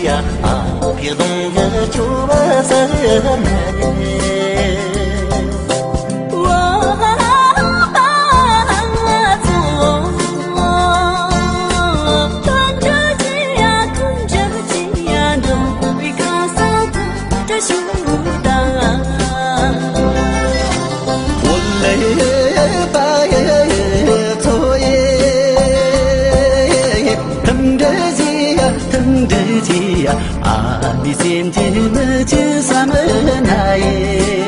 ya phiền đông chú ba sớm đi xem chứ mơ chứ xa mơ này